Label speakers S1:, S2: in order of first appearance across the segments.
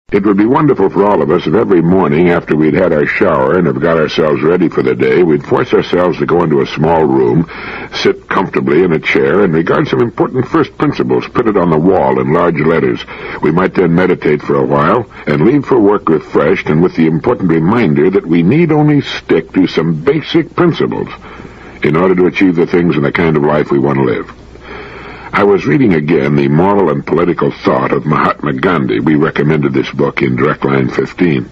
S1: It would be wonderful for all of us if every morning after we'd had our shower and have got ourselves ready for the day, we'd force ourselves to go into a small room, sit comfortably in a chair, and regard some important first principles printed on the wall in large letters. We might then meditate for a while and leave for work refreshed and with the important reminder that we need only stick to some basic principles in order to achieve the things and the kind of life we want to live. I was reading again the moral and political thought of Mahatma Gandhi. We recommended this book in Direct Line 15.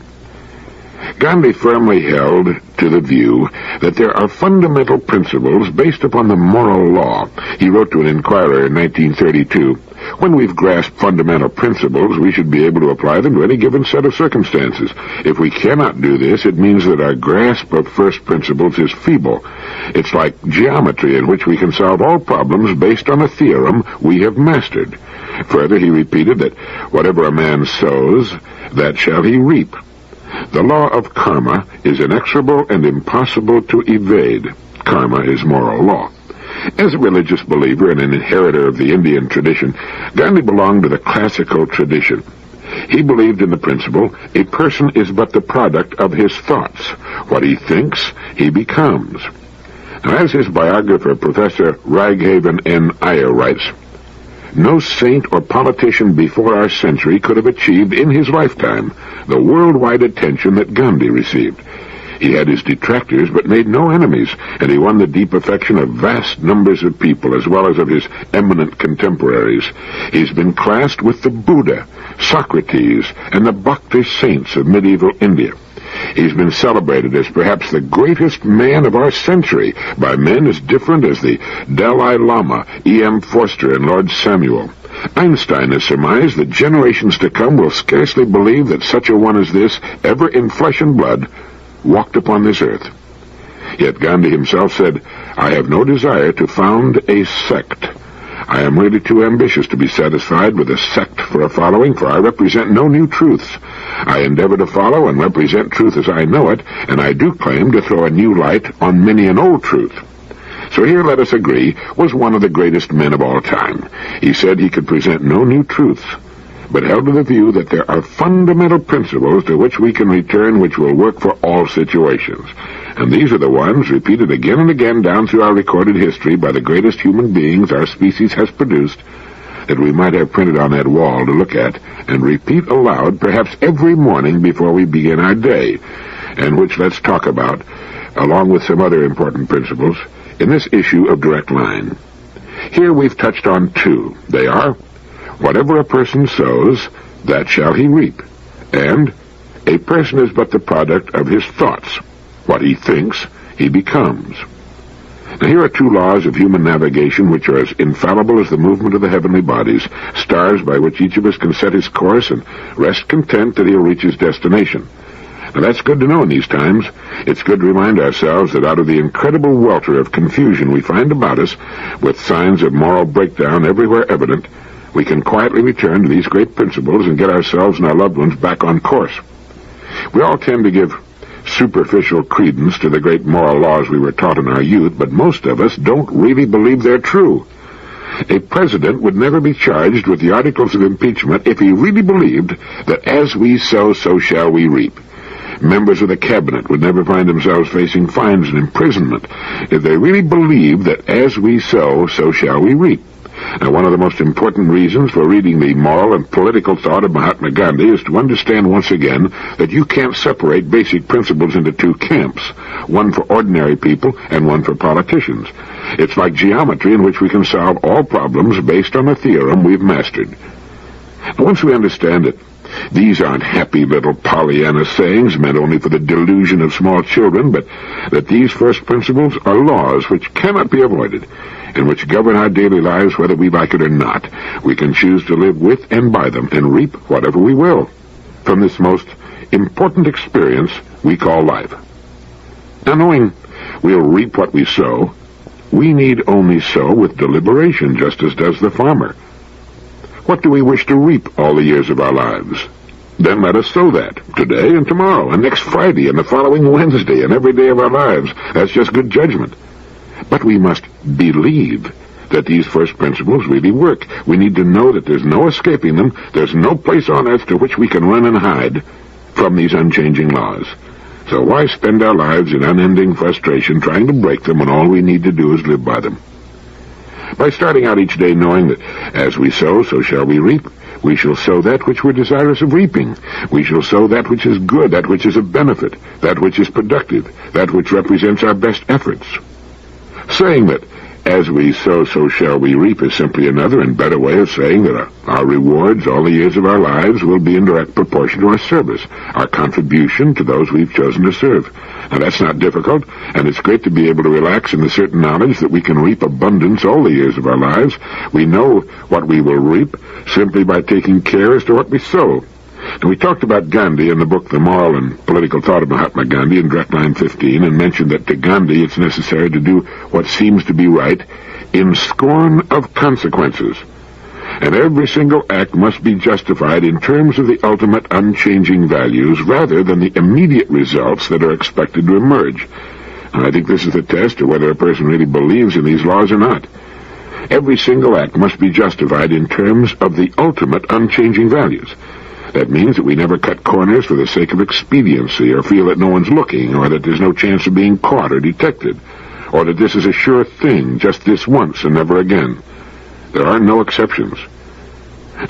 S1: Gandhi firmly held to the view that there are fundamental principles based upon the moral law. He wrote to an inquirer in 1932, "When we've grasped fundamental principles, we should be able to apply them to any given set of circumstances. If we cannot do this, it means that our grasp of first principles is feeble. It's like geometry in which we can solve all problems based on a theorem we have mastered." Further, he repeated that whatever a man sows, that shall he reap. The law of karma is inexorable and impossible to evade. Karma is moral law. As a religious believer and an inheritor of the Indian tradition, Gandhi belonged to the classical tradition. He believed in the principle, a person is but the product of his thoughts. What he thinks, he becomes. Now, as his biographer, Professor Raghavan N. Iyer, writes, "No saint or politician before our century could have achieved in his lifetime the worldwide attention that Gandhi received. He had his detractors, but made no enemies, and he won the deep affection of vast numbers of people, as well as of his eminent contemporaries. He's been classed with the Buddha, Socrates, and the Bhakti saints of medieval India. He's been celebrated as perhaps the greatest man of our century by men as different as the Dalai Lama, E.M. Forster, and Lord Samuel. Einstein has surmised that generations to come will scarcely believe that such a one as this, ever in flesh and blood, walked upon this earth." Yet Gandhi himself said, "I have no desire to found a sect. I am really too ambitious to be satisfied with a sect for a following, for I represent no new truths. I endeavor to follow and represent truth as I know it, and I do claim to throw a new light on many an old truth." So here, let us agree, was one of the greatest men of all time. He said he could present no new truths, but held to the view that there are fundamental principles to which we can return which will work for all situations. And these are the ones, repeated again and again down through our recorded history by the greatest human beings our species has produced, that we might have printed on that wall to look at and repeat aloud perhaps every morning before we begin our day, and which let's talk about, along with some other important principles, in this issue of Direct Line. Here we've touched on two. They are, whatever a person sows, that shall he reap, and a person is but the product of his thoughts. What he thinks, he becomes. Now, here are two laws of human navigation which are as infallible as the movement of the heavenly bodies, stars by which each of us can set his course and rest content that he'll reach his destination. Now, that's good to know in these times. It's good to remind ourselves that out of the incredible welter of confusion we find about us, with signs of moral breakdown everywhere evident, we can quietly return to these great principles and get ourselves and our loved ones back on course. We all tend to give superficial credence to the great moral laws we were taught in our youth, but most of us don't really believe they're true. A president would never be charged with the articles of impeachment if he really believed that as we sow, so shall we reap. Members of the cabinet would never find themselves facing fines and imprisonment if they really believed that as we sow, so shall we reap. Now, one of the most important reasons for reading the moral and political thought of Mahatma Gandhi is to understand once again that you can't separate basic principles into two camps, one for ordinary people and one for politicians. It's like geometry in which we can solve all problems based on a theorem we've mastered. Now, once we understand it, these aren't happy little Pollyanna sayings meant only for the delusion of small children, but that these first principles are laws which cannot be avoided, and which govern our daily lives whether we like it or not. We can choose to live with and by them, and reap whatever we will from this most important experience we call life. Now, knowing we'll reap what we sow, we need only sow with deliberation, just as does the farmer. What do we wish to reap all the years of our lives? Then let us sow that, today and tomorrow, and next Friday, and the following Wednesday, and every day of our lives. That's just good judgment. But we must believe that these first principles really work. We need to know that there's no escaping them. There's no place on earth to which we can run and hide from these unchanging laws. So why spend our lives in unending frustration trying to break them when all we need to do is live by them? By starting out each day knowing that as we sow, so shall we reap. We shall sow that which we're desirous of reaping. We shall sow that which is good, that which is of benefit, that which is productive, that which represents our best efforts. Saying that as we sow, so shall we reap is simply another and better way of saying that our rewards all the years of our lives will be in direct proportion to our service, our contribution to those we've chosen to serve. Now that's not difficult, and it's great to be able to relax in the certain knowledge that we can reap abundance all the years of our lives. We know what we will reap simply by taking care as to what we sow. And we talked about Gandhi in the book The Moral and Political Thought of Mahatma Gandhi in direct line 15, and mentioned that to Gandhi it's necessary to do what seems to be right in scorn of consequences. And every single act must be justified in terms of the ultimate unchanging values rather than the immediate results that are expected to emerge. And I think this is the test of whether a person really believes in these laws or not. Every single act must be justified in terms of the ultimate unchanging values. That means that we never cut corners for the sake of expediency, or feel that no one's looking, or that there's no chance of being caught or detected, or that this is a sure thing, just this once and never again. There are no exceptions.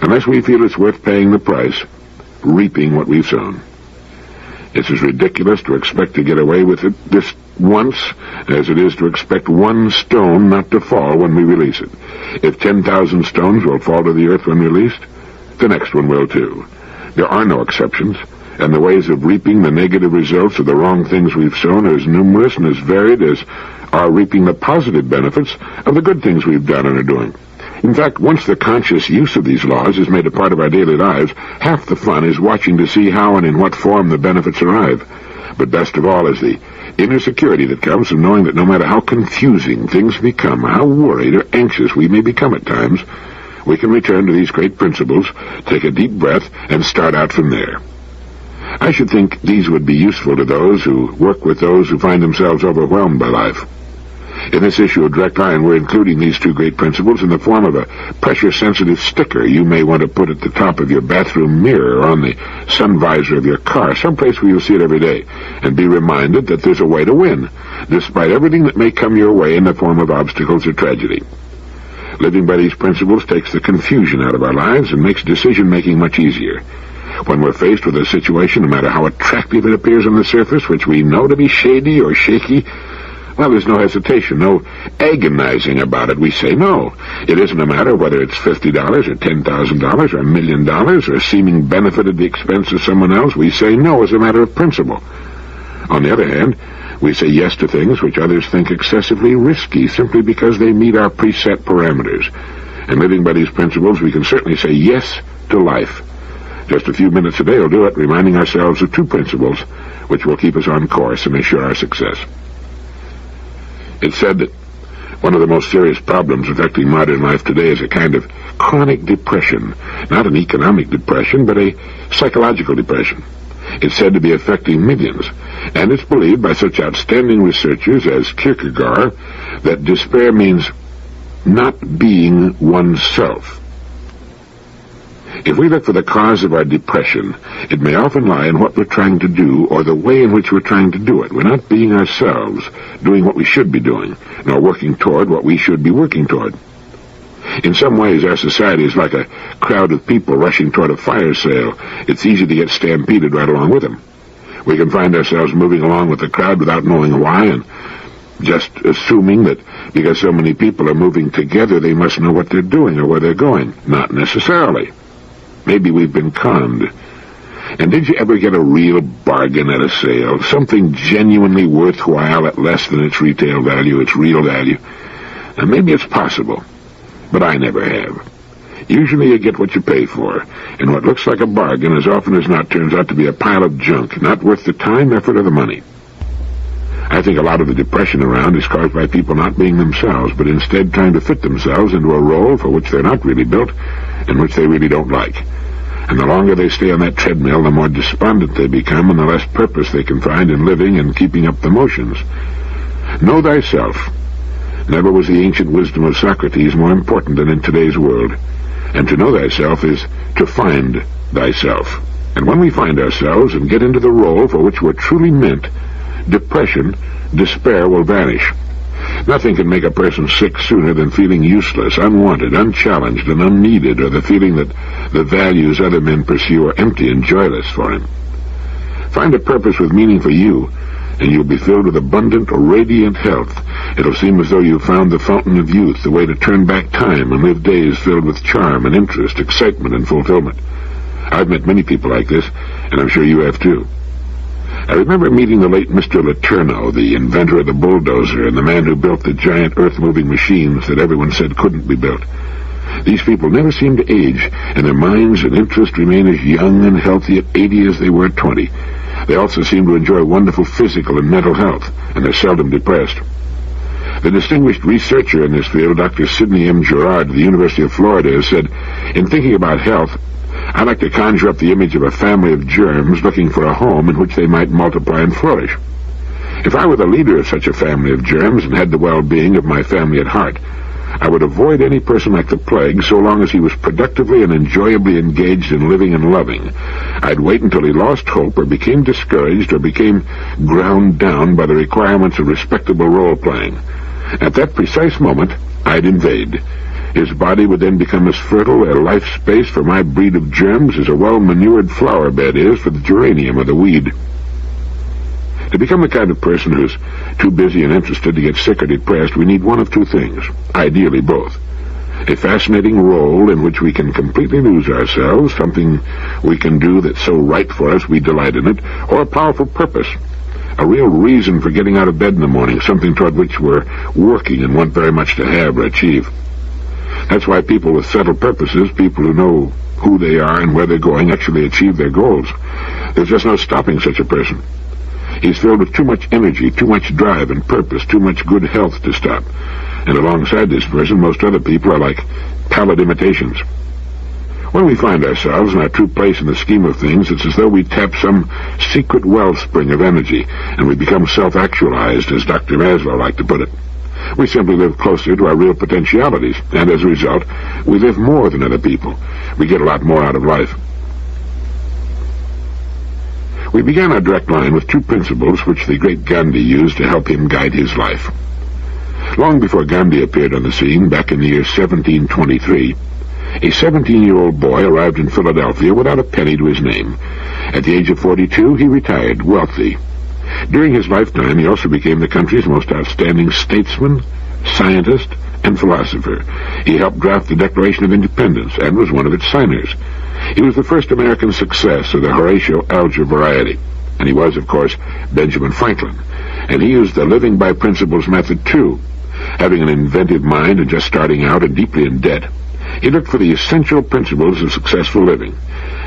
S1: Unless we feel it's worth paying the price, reaping what we've sown. It's as ridiculous to expect to get away with it this once as it is to expect one stone not to fall when we release it. If 10,000 stones will fall to the earth when released, the next one will too. There are no exceptions, and the ways of reaping the negative results of the wrong things we've sown are as numerous and as varied as are reaping the positive benefits of the good things we've done and are doing. In fact, once the conscious use of these laws is made a part of our daily lives, half the fun is watching to see how and in what form the benefits arrive. But best of all is the inner security that comes from knowing that no matter how confusing things become, how worried or anxious we may become at times, we can return to these great principles, take a deep breath, and start out from there. I should think these would be useful to those who work with those who find themselves overwhelmed by life. In this issue of Direct Line, we're including these two great principles in the form of a pressure-sensitive sticker you may want to put at the top of your bathroom mirror or on the sun visor of your car, someplace where you'll see it every day, and be reminded that there's a way to win, despite everything that may come your way in the form of obstacles or tragedy. Living by these principles takes the confusion out of our lives and makes decision-making much easier. When we're faced with a situation, no matter how attractive it appears on the surface, which we know to be shady or shaky, well, there's no hesitation, no agonizing about it. We say no. It isn't a matter whether it's $50 or $10,000 or $1 million or seeming benefit at the expense of someone else. We say no as a matter of principle. On the other hand, we say yes to things which others think excessively risky simply because they meet our preset parameters. And living by these principles, we can certainly say yes to life. Just a few minutes a day will do it, reminding ourselves of two principles which will keep us on course and assure our success. It's said that one of the most serious problems affecting modern life today is a kind of chronic depression. Not an economic depression, but a psychological depression. It's said to be affecting millions, and it's believed by such outstanding researchers as Kierkegaard that despair means not being oneself. If we look for the cause of our depression, it may often lie in what we're trying to do or the way in which we're trying to do it. We're not being ourselves, doing what we should be doing, nor working toward what we should be working toward. In some ways, our society is like a crowd of people rushing toward a fire sale. It's easy to get stampeded right along with them. We can find ourselves moving along with the crowd without knowing why, and just assuming that because so many people are moving together, they must know what they're doing or where they're going. Not necessarily. Maybe we've been conned. And did you ever get a real bargain at a sale? Something genuinely worthwhile at less than its retail value, its real value? Now, maybe it's possible, but I never have. Usually you get what you pay for, and what looks like a bargain as often as not turns out to be a pile of junk, not worth the time, effort, or the money. I think a lot of the depression around is caused by people not being themselves, but instead trying to fit themselves into a role for which they're not really built and which they really don't like. And the longer they stay on that treadmill, the more despondent they become and the less purpose they can find in living and keeping up the motions. Know thyself. Never was the ancient wisdom of Socrates more important than in today's world. And to know thyself is to find thyself. And when we find ourselves and get into the role for which we're truly meant, depression, despair will vanish. Nothing can make a person sick sooner than feeling useless, unwanted, unchallenged, and unneeded, or the feeling that the values other men pursue are empty and joyless for him. Find a purpose with meaning for you, and you'll be filled with abundant, radiant health. It'll seem as though you found the fountain of youth, the way to turn back time and live days filled with charm and interest, excitement and fulfillment. I've met many people like this, and I'm sure you have too. I remember meeting the late Mr. Letourneau, the inventor of the bulldozer and the man who built the giant earth-moving machines that everyone said couldn't be built. These people never seem to age, and their minds and interests remain as young and healthy at 80 as they were at 20. They also seem to enjoy wonderful physical and mental health, and they're seldom depressed. The distinguished researcher in this field, Dr. Sidney M. Gerard of the University of Florida, has said, "In thinking about health, I like to conjure up the image of a family of germs looking for a home in which they might multiply and flourish. If I were the leader of such a family of germs and had the well-being of my family at heart, I would avoid any person like the plague so long as he was productively and enjoyably engaged in living and loving. I'd wait until he lost hope or became discouraged or became ground down by the requirements of respectable role-playing. At that precise moment, I'd invade. His body would then become as fertile a life space for my breed of germs as a well-manured flower bed is for the geranium or the weed." To become the kind of person who's too busy and interested to get sick or depressed, we need one of two things, ideally both. A fascinating role in which we can completely lose ourselves, something we can do that's so right for us we delight in it, or a powerful purpose, a real reason for getting out of bed in the morning, something toward which we're working and want very much to have or achieve. That's why people with settled purposes, people who know who they are and where they're going, actually achieve their goals. There's just no stopping such a person. He's filled with too much energy, too much drive and purpose, too much good health to stop. And alongside this person, most other people are like pallid imitations. When we find ourselves in our true place in the scheme of things, it's as though we tap some secret wellspring of energy, and we become self-actualized, as Dr. Maslow liked to put it. We simply live closer to our real potentialities, and as a result, we live more than other people. We get a lot more out of life. We began our direct line with two principles which the great Gandhi used to help him guide his life. Long before Gandhi appeared on the scene, back in the year 1723, a 17-year-old boy arrived in Philadelphia without a penny to his name. At the age of 42, he retired, wealthy. During his lifetime, he also became the country's most outstanding statesman, scientist, and philosopher. He helped draft the Declaration of Independence and was one of its signers. He was the first American success of the Horatio Alger variety, and he was, of course, Benjamin Franklin. And he used the living by principles method, too. Having an inventive mind and just starting out and deeply in debt, he looked for the essential principles of successful living.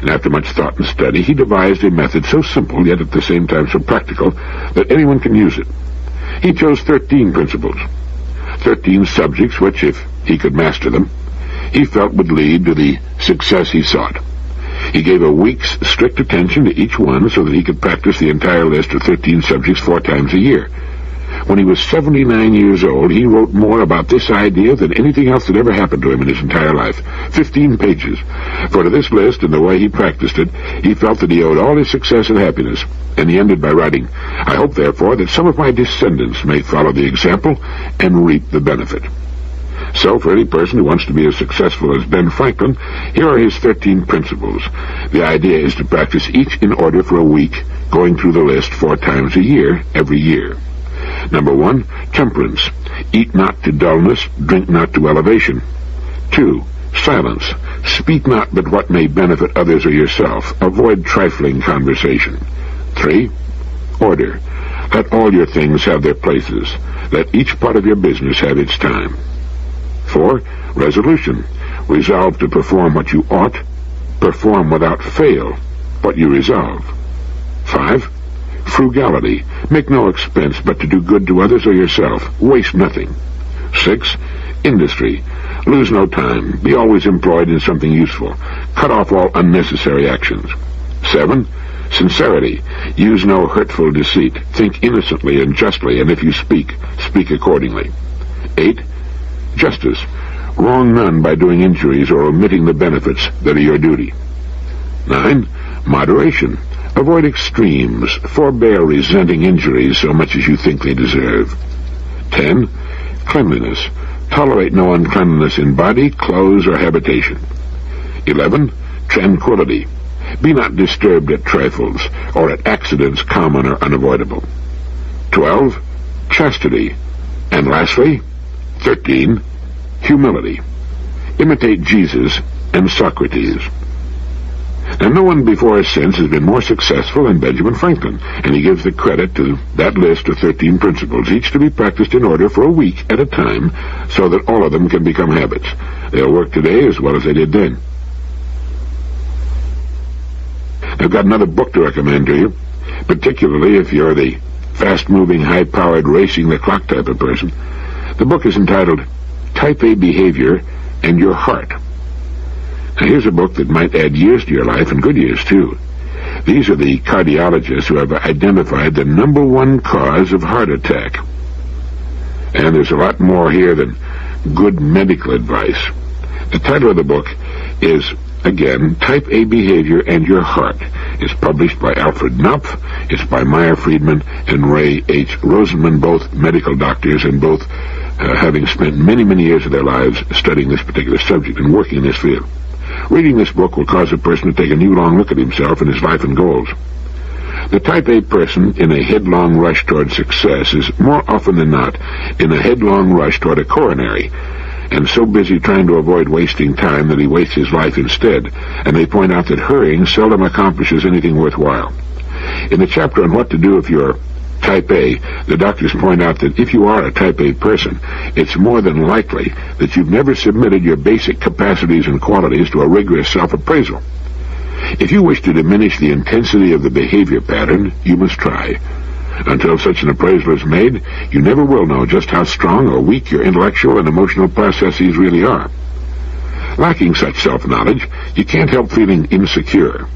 S1: And after much thought and study, he devised a method so simple, yet at the same time so practical, that anyone can use it. He chose 13 principles, 13 subjects which, if he could master them, he felt would lead to the success he sought. He gave a week's strict attention to each one so that he could practice the entire list of 13 subjects 4 times a year. When he was 79 years old, he wrote more about this idea than anything else that ever happened to him in his entire life. 15 pages. For to this list and the way he practiced it, he felt that he owed all his success and happiness. And he ended by writing, "I hope, therefore, that some of my descendants may follow the example and reap the benefit." So, for any person who wants to be as successful as Ben Franklin, here are his 13 principles. The idea is to practice each in order for a week, going through the list 4 times a year, every year. Number 1, temperance. Eat not to dullness, drink not to elevation. 2, silence. Speak not but what may benefit others or yourself. Avoid trifling conversation. 3, order. Let all your things have their places. Let each part of your business have its time. 4, resolution. Resolve to perform what you ought. Perform without fail what you resolve. 5, frugality. Make no expense but to do good to others or yourself. Waste nothing. 6, industry. Lose no time. Be always employed in something useful. Cut off all unnecessary actions. 7, sincerity. Use no hurtful deceit. Think innocently and justly, and if you speak, speak accordingly. 8. Justice. Wrong none by doing injuries or omitting the benefits that are your duty. 9. Moderation. Avoid extremes. Forbear resenting injuries so much as you think they deserve. 10. Cleanliness. Tolerate no uncleanliness in body, clothes, or habitation. 11. Tranquility. Be not disturbed at trifles, or at accidents common or unavoidable. 12. Chastity. And lastly, 13. Humility. Imitate Jesus and Socrates. Now, no one before or since has been more successful than Benjamin Franklin, and he gives the credit to that list of 13 principles, each to be practiced in order for a week at a time, so that all of them can become habits. They'll work today as well as they did then. I've got another book to recommend to you, particularly if you're the fast-moving, high-powered, racing-the-clock type of person. The book is entitled Type A Behavior and Your Heart. Now, here's a book that might add years to your life, and good years, too. These are the cardiologists who have identified the #1 cause of heart attack. And there's a lot more here than good medical advice. The title of the book is, again, Type A Behavior and Your Heart. It's published by Alfred Knopf. It's by Meyer Friedman and Ray H. Rosenman, both medical doctors and both having spent many, many years of their lives studying this particular subject and working in this field. Reading this book will cause a person to take a new long look at himself and his life and goals. The Type A person in a headlong rush toward success is more often than not in a headlong rush toward a coronary, and so busy trying to avoid wasting time that he wastes his life instead, and they point out that hurrying seldom accomplishes anything worthwhile. In the chapter on what to do if you're Type A, the doctors point out that if you are a Type A person, it's more than likely that you've never submitted your basic capacities and qualities to a rigorous self-appraisal. If you wish to diminish the intensity of the behavior pattern, you must try. Until such an appraisal is made, you never will know just how strong or weak your intellectual and emotional processes really are. Lacking such self-knowledge, you can't help feeling insecure.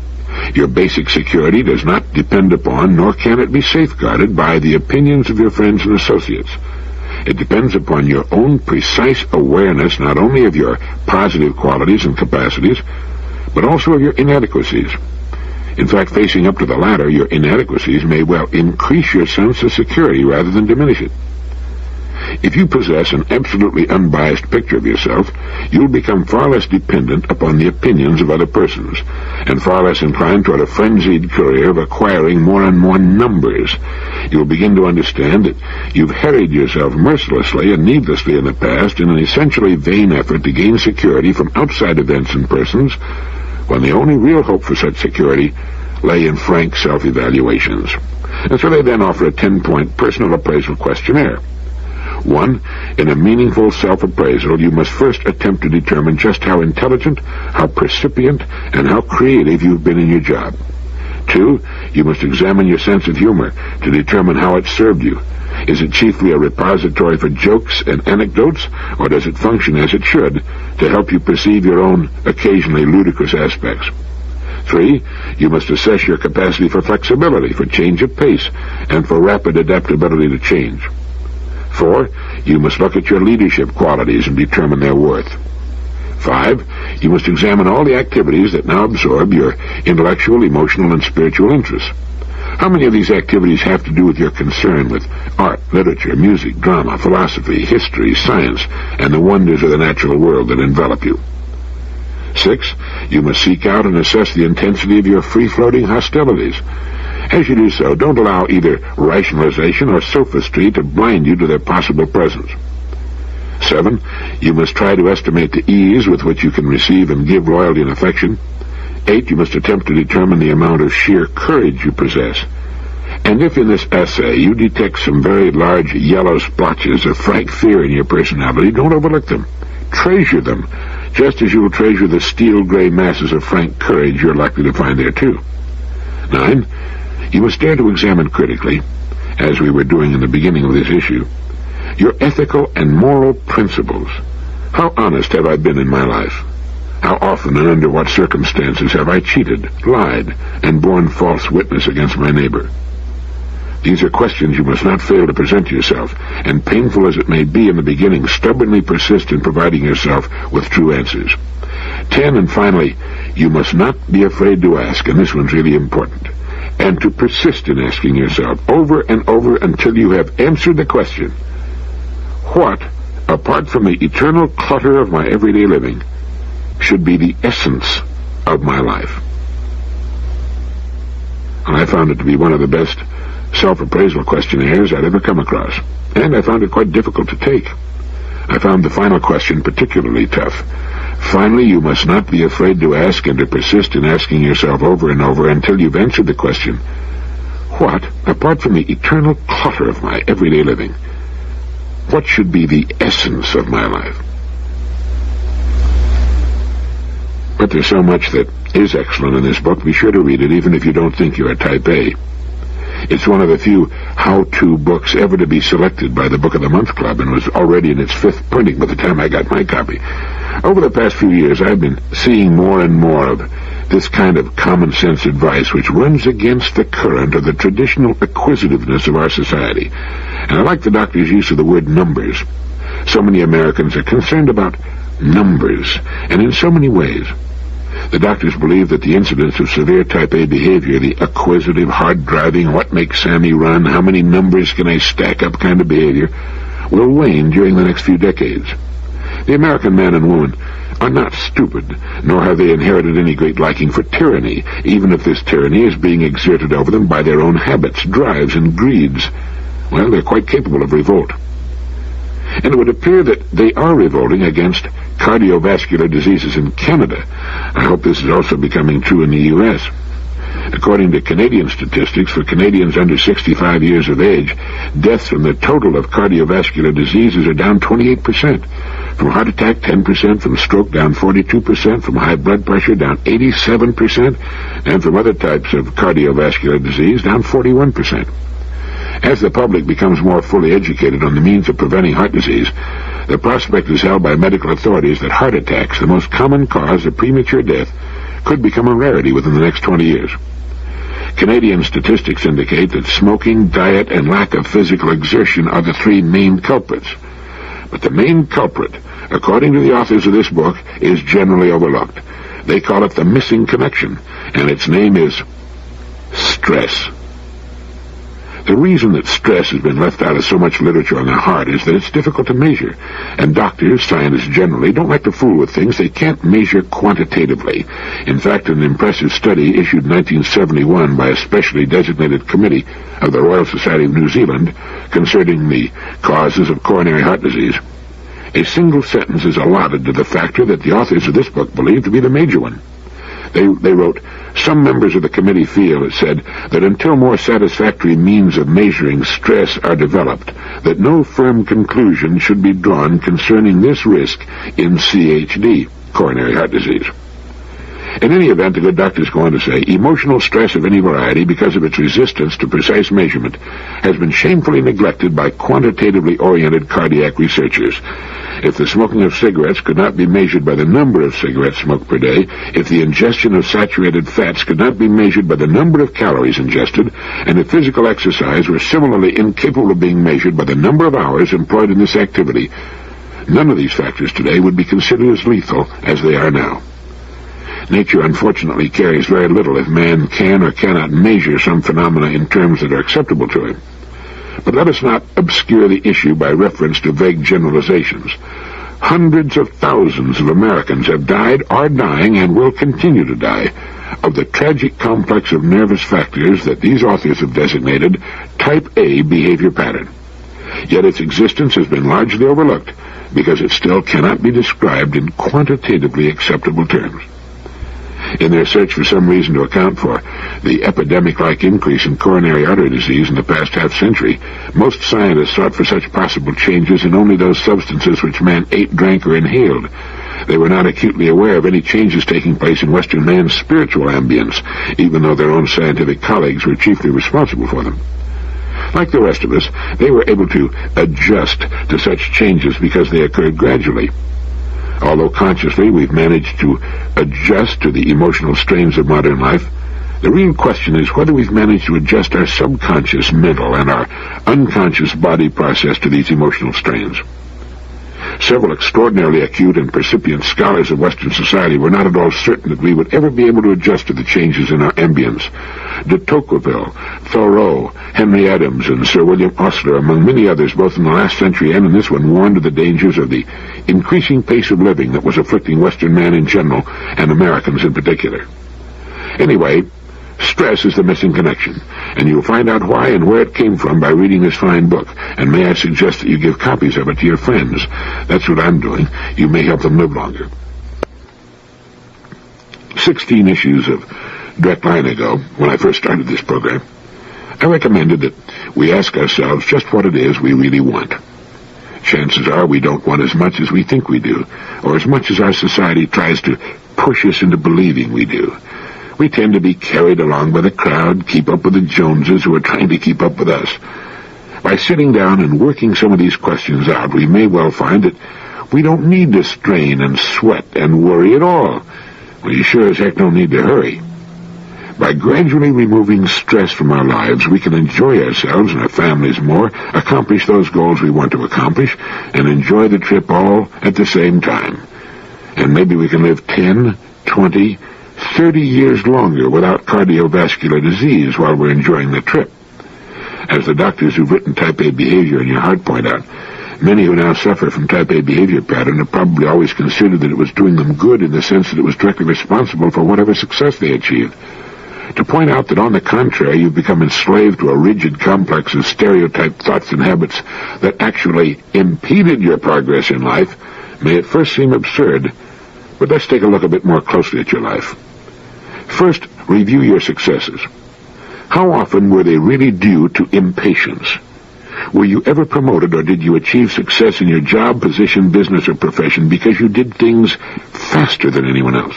S1: Your basic security does not depend upon, nor can it be safeguarded by, the opinions of your friends and associates. It depends upon your own precise awareness not only of your positive qualities and capacities, but also of your inadequacies. In fact, facing up to the latter, your inadequacies may well increase your sense of security rather than diminish it. If you possess an absolutely unbiased picture of yourself, you'll become far less dependent upon the opinions of other persons, and far less inclined toward a frenzied career of acquiring more and more numbers. You'll begin to understand that you've harried yourself mercilessly and needlessly in the past in an essentially vain effort to gain security from outside events and persons, when the only real hope for such security lay in frank self-evaluations. And so they then offer a 10-point personal appraisal questionnaire. 1. In a meaningful self-appraisal, you must first attempt to determine just how intelligent, how percipient, and how creative you've been in your job. 2. You must examine your sense of humor to determine how it served you. Is it chiefly a repository for jokes and anecdotes, or does it function as it should to help you perceive your own occasionally ludicrous aspects? 3. You must assess your capacity for flexibility, for change of pace, and for rapid adaptability to change. 4. You must look at your leadership qualities and determine their worth. 5. You must examine all the activities that now absorb your intellectual, emotional, and spiritual interests. How many of these activities have to do with your concern with art, literature, music, drama, philosophy, history, science, and the wonders of the natural world that envelop you? 6. You must seek out and assess the intensity of your free-floating hostilities. As you do so, don't allow either rationalization or sophistry to blind you to their possible presence. 7. You must try to estimate the ease with which you can receive and give loyalty and affection. 8. You must attempt to determine the amount of sheer courage you possess. And if in this essay you detect some very large yellow splotches of frank fear in your personality, don't overlook them. Treasure them, just as you will treasure the steel-gray masses of frank courage you're likely to find there, too. 9. You must dare to examine critically, as we were doing in the beginning of this issue, your ethical and moral principles. How honest have I been in my life? How often and under what circumstances have I cheated, lied, and borne false witness against my neighbor? These are questions you must not fail to present to yourself, and painful as it may be in the beginning, stubbornly persist in providing yourself with true answers. 10, and finally, you must not be afraid to ask, and this one's really important, and to persist in asking yourself over and over until you have answered the question, what, apart from the eternal clutter of my everyday living, should be the essence of my life? And I found it to be one of the best self-appraisal questionnaires I'd ever come across, and I found it quite difficult to take. I found the final question particularly tough. Finally, you must not be afraid to ask and to persist in asking yourself over and over until you've answered the question, what, apart from the eternal clutter of my everyday living, what should be the essence of my life? But there's so much that is excellent in this book. Be sure to read it, even if you don't think you're a type A. It's one of the few how-to books ever to be selected by the Book of the Month Club, and was already in its 5th printing by the time I got my copy. Over the past few years, I've been seeing more and more of this kind of common-sense advice which runs against the current of the traditional acquisitiveness of our society. And I like the doctor's use of the word numbers. So many Americans are concerned about numbers, and in so many ways. The doctors believe that the incidence of severe type A behavior, the acquisitive, hard-driving, what makes Sammy run, how many numbers can I stack up kind of behavior, will wane during the next few decades. The American man and woman are not stupid, nor have they inherited any great liking for tyranny, even if this tyranny is being exerted over them by their own habits, drives, and greeds. Well, they're quite capable of revolt. And it would appear that they are revolting against cardiovascular diseases in Canada. I hope this is also becoming true in the U.S. According to Canadian statistics, for Canadians under 65 years of age, deaths from the total of cardiovascular diseases are down 28%. From heart attack, 10%, from stroke, down 42%, from high blood pressure, down 87%, and from other types of cardiovascular disease, down 41%. As the public becomes more fully educated on the means of preventing heart disease, the prospect is held by medical authorities that heart attacks, the most common cause of premature death, could become a rarity within the next 20 years. Canadian statistics indicate that smoking, diet, and lack of physical exertion are the 3 main culprits. But the main culprit, according to the authors of this book, is generally overlooked. They call it the missing connection, and its name is stress. The reason that stress has been left out of so much literature on the heart is that it's difficult to measure, and doctors, scientists generally, don't like to fool with things they can't measure quantitatively. In fact, an impressive study issued in 1971 by a specially designated committee of the Royal Society of New Zealand concerning the causes of coronary heart disease, a single sentence is allotted to the factor that the authors of this book believe to be the major one. They wrote, some members of the committee feel, it said, that until more satisfactory means of measuring stress are developed, that no firm conclusion should be drawn concerning this risk in CHD, coronary heart disease. In any event, the good doctors go on to say, emotional stress of any variety, because of its resistance to precise measurement, has been shamefully neglected by quantitatively oriented cardiac researchers. If the smoking of cigarettes could not be measured by the number of cigarettes smoked per day, if the ingestion of saturated fats could not be measured by the number of calories ingested, and if physical exercise were similarly incapable of being measured by the number of hours employed in this activity, none of these factors today would be considered as lethal as they are now. Nature, unfortunately, cares very little if man can or cannot measure some phenomena in terms that are acceptable to him. But let us not obscure the issue by reference to vague generalizations. Hundreds of thousands of Americans have died, are dying, and will continue to die of the tragic complex of nervous factors that these authors have designated Type A behavior pattern. Yet its existence has been largely overlooked because it still cannot be described in quantitatively acceptable terms. In their search for some reason to account for the epidemic-like increase in coronary artery disease in the past half-century, most scientists sought for such possible changes in only those substances which man ate, drank, or inhaled. They were not acutely aware of any changes taking place in Western man's spiritual ambience, even though their own scientific colleagues were chiefly responsible for them. Like the rest of us, they were able to adjust to such changes because they occurred gradually. Although consciously we've managed to adjust to the emotional strains of modern life, The real question is whether we've managed to adjust our subconscious mental and our unconscious body process to these emotional strains. Several extraordinarily acute and percipient scholars of Western society were not at all certain that we would ever be able to adjust to the changes in our ambience. De Tocqueville, Thoreau, Henry Adams, and Sir William Osler, among many others, both in the last century and in this one, warned of the dangers of the increasing pace of living that was afflicting Western man in general and Americans in particular. Anyway, stress is the missing connection, and you'll find out why and where it came from by reading this fine book. And may I suggest that you give copies of it to your friends? That's what I'm doing. You may help them live longer. 16 issues of Direct Line ago, when I first started this program, I recommended that we ask ourselves just what it is we really want. Chances are we don't want as much as we think we do, or as much as our society tries to push us into believing we do. We tend to be carried along by the crowd, keep up with the Joneses who are trying to keep up with us. By sitting down and working some of these questions out, we may well find that we don't need to strain and sweat and worry at all. We sure as heck don't need to hurry. By gradually removing stress from our lives, we can enjoy ourselves and our families more, accomplish those goals we want to accomplish, and enjoy the trip all at the same time. And maybe we can live 10, 20, 30 years longer without cardiovascular disease while we're enjoying the trip. As the doctors who've written Type A behavior in your heart point out, many who now suffer from Type A behavior pattern have probably always considered that it was doing them good in the sense that it was directly responsible for whatever success they achieved. To point out that, on the contrary, you've become enslaved to a rigid complex of stereotyped thoughts and habits that actually impeded your progress in life may at first seem absurd, but let's take a look a bit more closely at your life. First, review your successes. How often were they really due to impatience? Were you ever promoted or did you achieve success in your job, position, business, or profession because you did things faster than anyone else?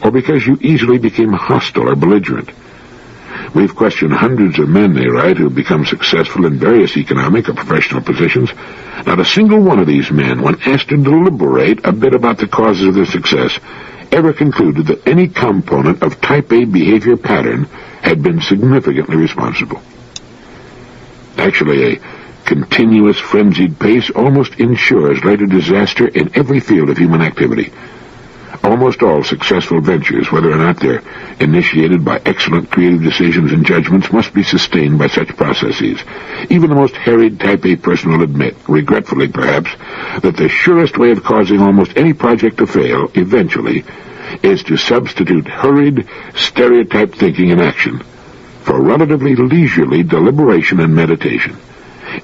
S1: Or because you easily became hostile or belligerent? We've questioned hundreds of men, they write, who have become successful in various economic or professional positions. Not a single one of these men, when asked to deliberate a bit about the causes of their success, ever concluded that any component of Type A behavior pattern had been significantly responsible. Actually, a continuous frenzied pace almost ensures later disaster in every field of human activity. Almost all successful ventures, whether or not they're initiated by excellent creative decisions and judgments, must be sustained by such processes. Even the most harried Type A person will admit, regretfully perhaps, that the surest way of causing almost any project to fail, eventually, is to substitute hurried, stereotyped thinking and action for relatively leisurely deliberation and meditation.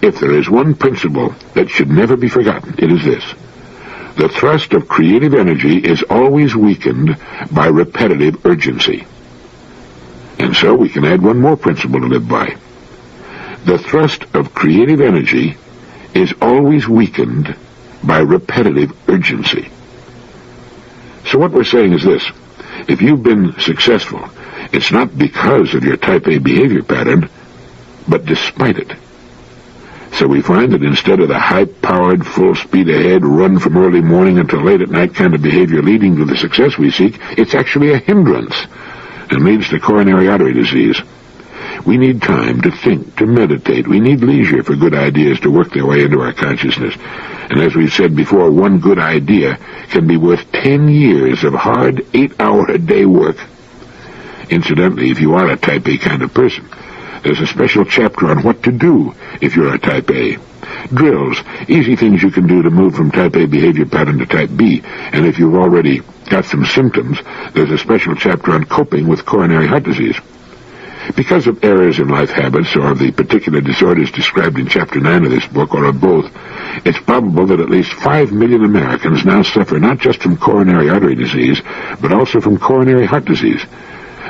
S1: If there is one principle that should never be forgotten, it is this: the thrust of creative energy is always weakened by repetitive urgency. And so we can add one more principle to live by. The thrust of creative energy is always weakened by repetitive urgency. So what we're saying is this: if you've been successful, it's not because of your Type A behavior pattern, but despite it. So we find that instead of the high-powered, full-speed-ahead, run from early morning until late at night kind of behavior leading to the success we seek, it's actually a hindrance and leads to coronary artery disease. We need time to think, to meditate. We need leisure for good ideas to work their way into our consciousness. And as we've said before, one good idea can be worth 10 years of hard, 8-hour-a-day work. Incidentally, if you are a Type A kind of person, there's a special chapter on what to do if you're a Type A. Drills, easy things you can do to move from Type A behavior pattern to Type B. And if you've already got some symptoms, there's a special chapter on coping with coronary heart disease. Because of errors in life habits or of the particular disorders described in Chapter 9 of this book, or of both, it's probable that at least 5 million Americans now suffer not just from coronary artery disease, but also from coronary heart disease.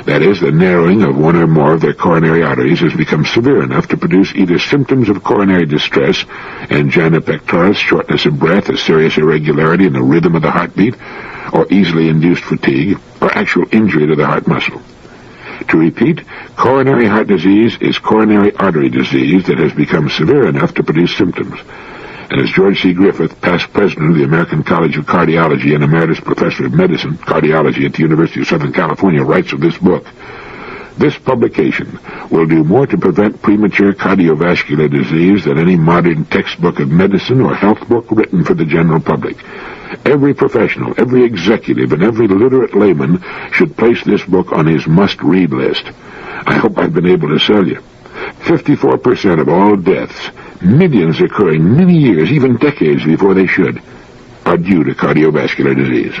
S1: That is, the narrowing of one or more of their coronary arteries has become severe enough to produce either symptoms of coronary distress, angina pectoris, shortness of breath, a serious irregularity in the rhythm of the heartbeat, or easily induced fatigue, or actual injury to the heart muscle. To repeat, coronary heart disease is coronary artery disease that has become severe enough to produce symptoms. And as George C. Griffith, past president of the American College of Cardiology and emeritus professor of medicine, cardiology at the University of Southern California, writes of this book, This publication will do more to prevent premature cardiovascular disease than any modern textbook of medicine or health book written for the general public. Every professional, every executive, and every literate layman should place this book on his must-read list. I hope I've been able to sell you. 54% of all deaths, millions occurring many years, even decades before they should, are due to cardiovascular disease.